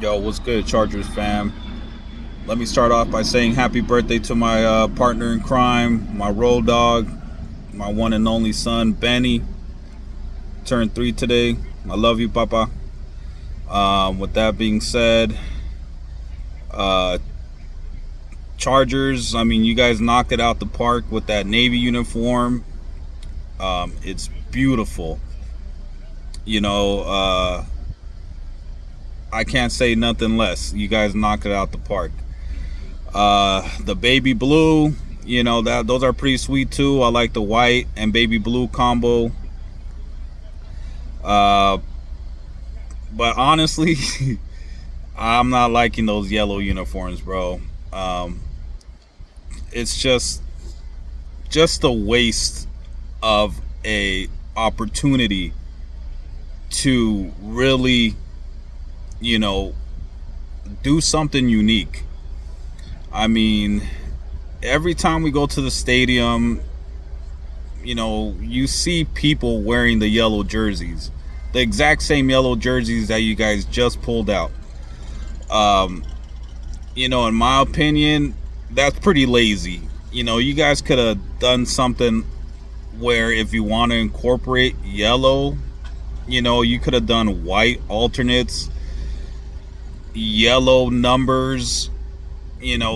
Yo, what's good, Chargers fam? Let me start off by saying happy birthday to my partner in crime, my road dog, my one and only son, Benny. Turned 3 today. I love you, Papa. With that being said, Chargers, I mean, you guys knocked it out the park with that Navy uniform. It's beautiful. I can't say nothing less. You guys knocked it out the park. The baby blue, those are pretty sweet too. I like the white and baby blue combo. But honestly, I'm not liking those yellow uniforms, bro. It's just a waste of a opportunity to really, do something unique. I mean, every time we go to the stadium, you see people wearing the yellow jerseys, the exact same yellow jerseys that you guys just pulled out. In my opinion, that's pretty lazy. You guys could have done something where if you want to incorporate yellow, you could have done white alternates, yellow numbers,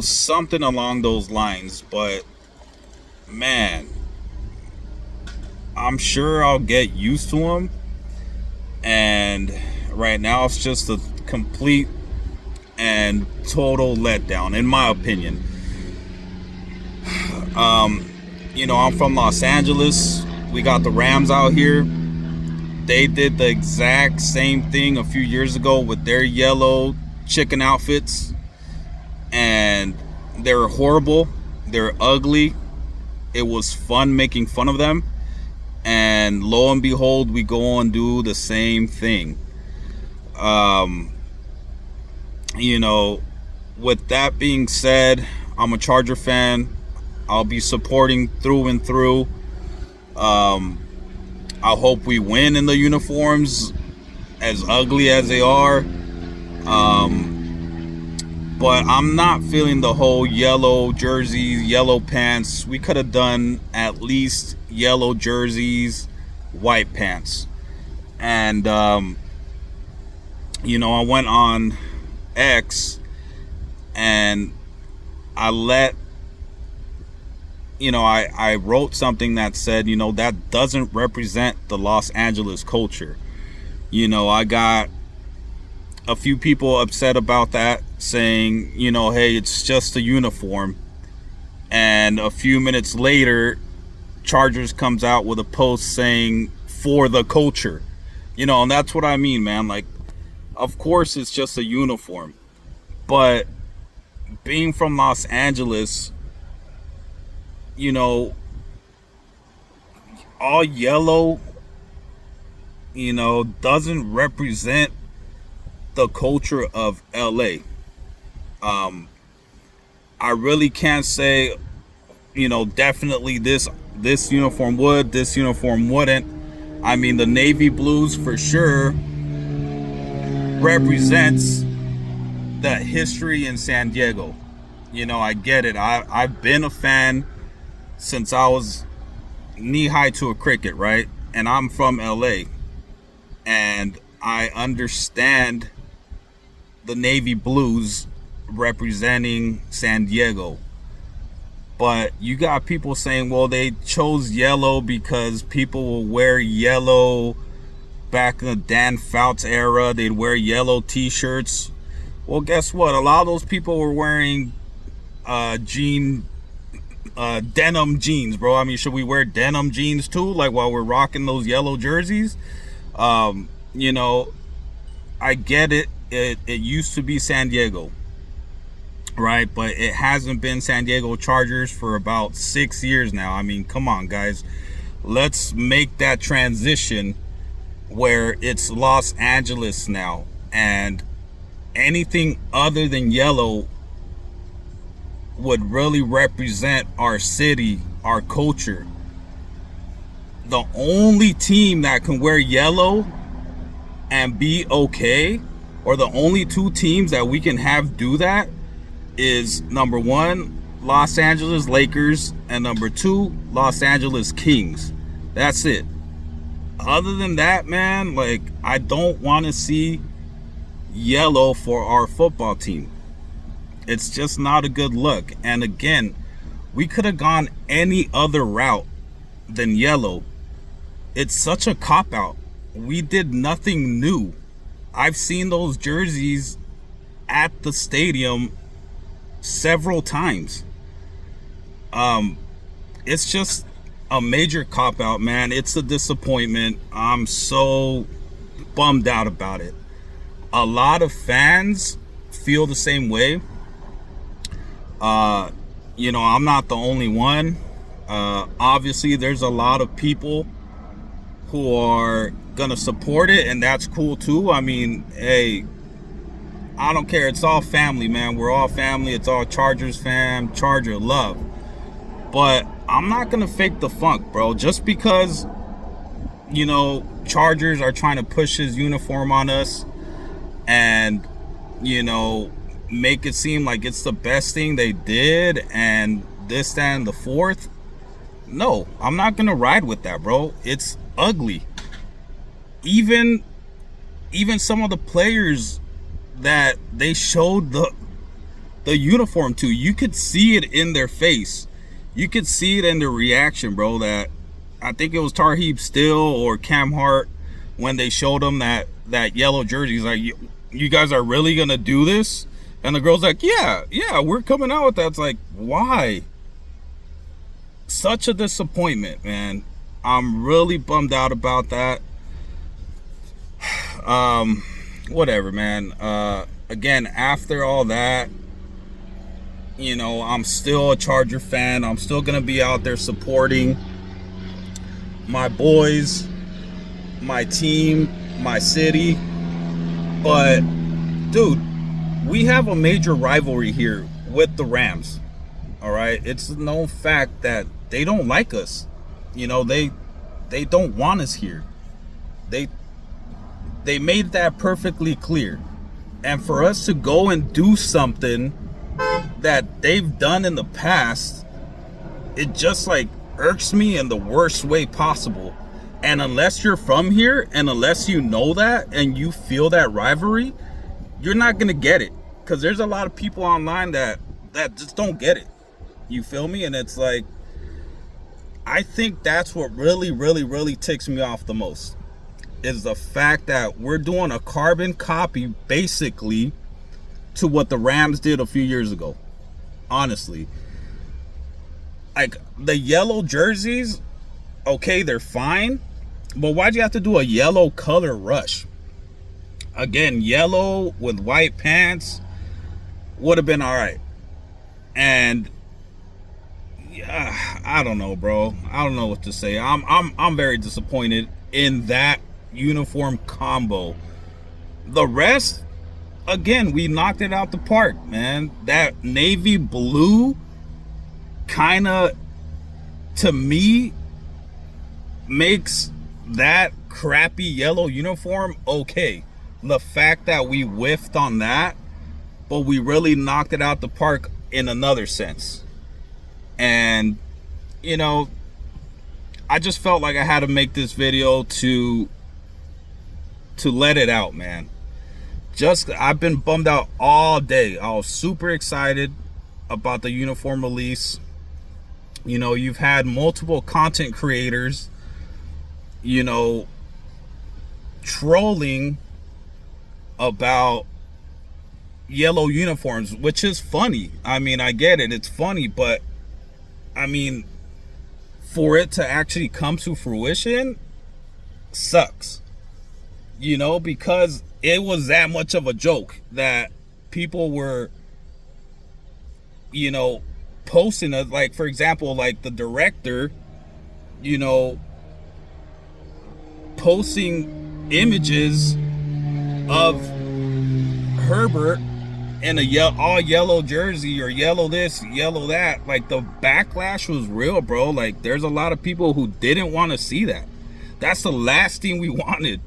something along those lines. But man, I'm sure I'll get used to them. And right now it's just a complete and total letdown, in my opinion. I'm from Los Angeles. We got the Rams out here. They did the exact same thing a few years ago with their yellow chicken outfits, and they're horrible. They're ugly. It was fun making fun of them, and lo and behold, we go and do the same thing. With that being said, I'm a Charger fan. I'll be supporting through and through. I hope we win in the uniforms, as ugly as they are. But I'm not feeling the whole yellow jerseys, yellow pants. We could have done at least yellow jerseys, white pants. And, I went on X and I wrote something that said, that doesn't represent the Los Angeles culture. I got a few people upset about that, saying, hey, it's just a uniform. And a few minutes later, Chargers comes out with a post saying, for the culture. And that's what I mean, man. Like, of course it's just a uniform. But being from Los Angeles, all yellow, doesn't represent the culture of LA. I really can't say, definitely this uniform would, this uniform wouldn't. I mean, the navy blues for sure represents the history in San Diego. I get it. I've been a fan since I was knee-high to a cricket, right? And I'm from LA. And I understand the navy blues representing San Diego. But you got people saying, well, they chose yellow because people will wear yellow back in the Dan Fouts era. They'd wear yellow t-shirts. Well, guess what? A lot of those people were wearing denim jeans, bro. I mean, should we wear denim jeans too, like while we're rocking those yellow jerseys? I get it. It used to be San Diego, right? But it hasn't been San Diego Chargers for about 6 years now. I mean, come on, guys. Let's make that transition where it's Los Angeles now, and anything other than yellow would really represent our city, our culture. The only team that can wear yellow and be okay or the only two teams that we can have do that is number one, Los Angeles Lakers, and number two, Los Angeles Kings. That's it. Other than that, man, like, I don't want to see yellow for our football team. It's just not a good look. And again, we could have gone any other route than yellow. It's such a cop-out. We did nothing new. I've seen those jerseys at the stadium several times. It's just a major cop-out, man. It's a disappointment. I'm so bummed out about it. A lot of fans feel the same way. I'm not the only one. Obviously, there's a lot of people who are gonna support it, and that's cool too. I mean, hey, I don't care. It's all family, man. We're all family. It's all Chargers fam, Charger love. But I'm not gonna fake the funk, bro. Just because, Chargers are trying to push his uniform on us and, make it seem like it's the best thing they did and this, that, and the fourth. No, I'm not gonna ride with that, bro. It's ugly. Even some of the players that they showed the uniform to, you could see it in their face. You could see it in their reaction, bro. That I think it was Tarheeb Still or Cam Hart when they showed them that yellow jersey. He's like, you guys are really gonna do this? And the girl's like, yeah, we're coming out with that. It's like, why? Such a disappointment, man. I'm really bummed out about that. Whatever, man. Again, after all that, I'm still a Charger fan. I'm still gonna be out there supporting my boys, my team, my city. But, dude, we have a major rivalry here with the Rams. All right, it's a known fact that they don't like us. They don't want us here. They made that perfectly clear. And for us to go and do something that they've done in the past, it just like irks me in the worst way possible. And unless you're from here and unless you know that and you feel that rivalry, you're not gonna get it. Because there's a lot of people online that just don't get it. You feel me? And it's like, I think that's what really, really, really ticks me off the most, is the fact that we're doing a carbon copy basically to what the Rams did a few years ago. Honestly, like, the yellow jerseys, okay, they're fine, but why'd you have to do a yellow color rush? Again, yellow with white pants would have been all right. And yeah, I don't know, bro. I don't know what to say. I'm very disappointed in that uniform combo. The rest, again, we knocked it out the park, man. That navy blue kind of, to me, makes that crappy yellow uniform okay. The fact that we whiffed on that, but we really knocked it out the park in another sense. And, I just felt like I had to make this video to let it out, man. I've been bummed out all day. I was super excited about the uniform release. You've had multiple content creators, trolling about yellow uniforms, which is funny. I mean, I get it. It's funny, but I mean, for it to actually come to fruition sucks. Because it was that much of a joke that people were, posting it. Like, for example, like the director, posting images of Herbert in a all yellow jersey, or yellow this, yellow that. Like, the backlash was real, bro. Like, there's a lot of people who didn't want to see that. That's the last thing we wanted.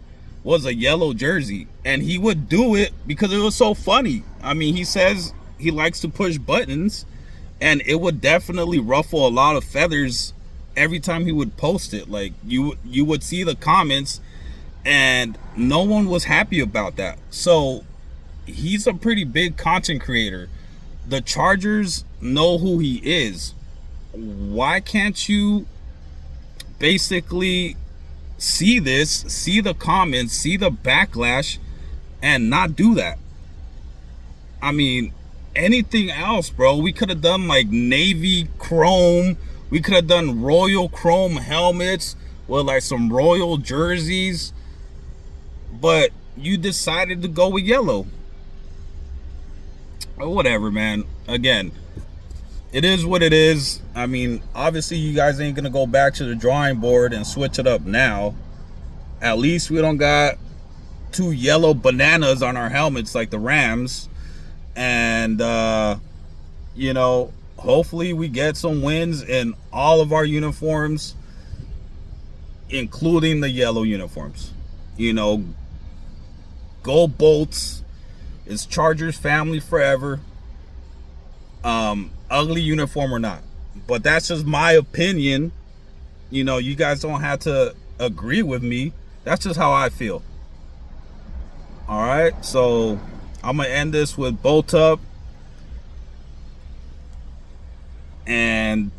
was a yellow jersey, and he would do it because it was so funny. I mean, he says he likes to push buttons, and it would definitely ruffle a lot of feathers every time he would post it. Like, you would see the comments, and no one was happy about that. So he's a pretty big content creator. The Chargers know who he is. Why can't you basically see this, see the comments, see the backlash, and not do that? I mean, anything else, bro. We could have done like navy chrome. We could have done royal chrome helmets with like some royal jerseys. But you decided to go with yellow. Or whatever, man. Again, it is what it is. I mean, obviously you guys ain't gonna go back to the drawing board and switch it up now. At least we don't got 2 yellow bananas on our helmets like the Rams. And you know, hopefully we get some wins in all of our uniforms, including the yellow uniforms. You know, go Bolts. It's Chargers family forever. Ugly uniform or not, but that's just my opinion. You know, you guys don't have to agree with me. That's just how I feel. All right, so I'm gonna end this with bolt up, and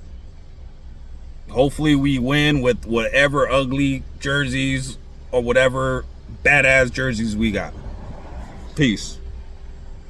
hopefully we win with whatever ugly jerseys or whatever badass jerseys we got. Peace.